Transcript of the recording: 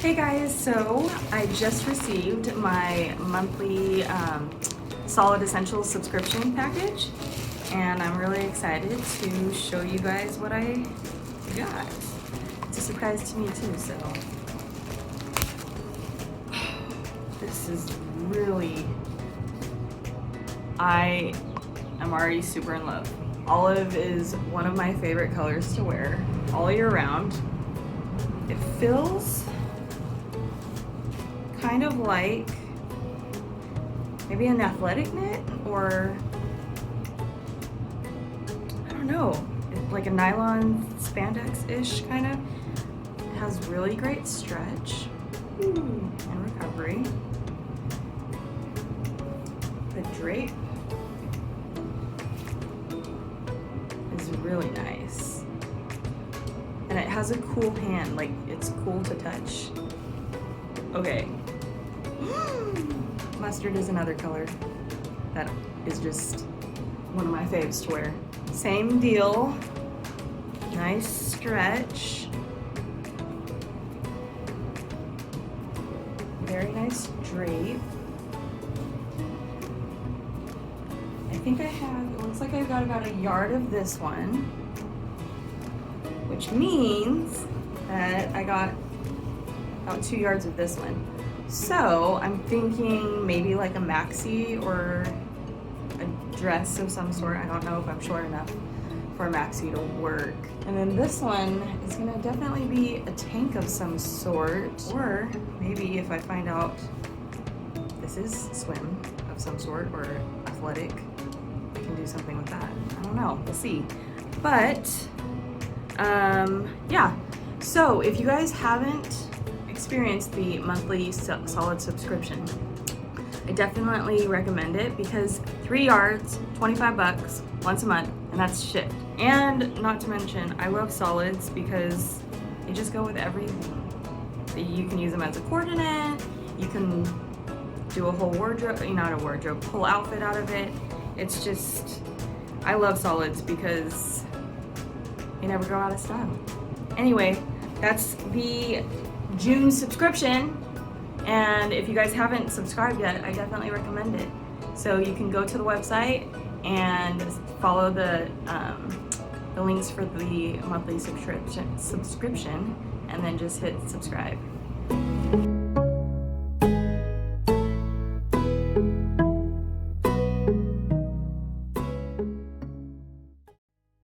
Hey guys, so I just received my monthly Solid Essentials subscription package, and I'm really excited to show you guys what I got. It's a surprise to me too, so this is really, I am already super in love. Olive is one of my favorite colors to wear all year round. It feels kind of like maybe an athletic knit, or I don't know, like a nylon spandex-ish kind of. It has really great stretch and recovery. The drape is really nice, and it has a cool hand, like it's cool to touch. Okay. Mustard is another color that is just one of my faves to wear. Same deal. Nice stretch. Very nice drape. I think I have, it looks like I've got about a yard of this one, which means that I got about 2 yards of this one. So I'm thinking maybe like a maxi or a dress of some sort. I don't know if I'm short enough for a maxi to work. And then this one is gonna definitely be a tank of some sort, or maybe if I find out this is swim of some sort or athletic, I can do something with that. I don't know, we'll see. But yeah, so if you guys haven't experienced the monthly Solid subscription, I definitely recommend it, because 3 yards, 25 bucks once a month, and that's shipped. And not to mention, I love solids because they just go with everything. You can use them as a coordinate, you can do a whole wardrobe, not a wardrobe, whole outfit out of it. It's just, I love solids because they never go out of style. Anyway, that's the June subscription, and if you guys haven't subscribed yet, I definitely recommend it. So you can go to the website and follow the links for the monthly subscription, and then just hit subscribe.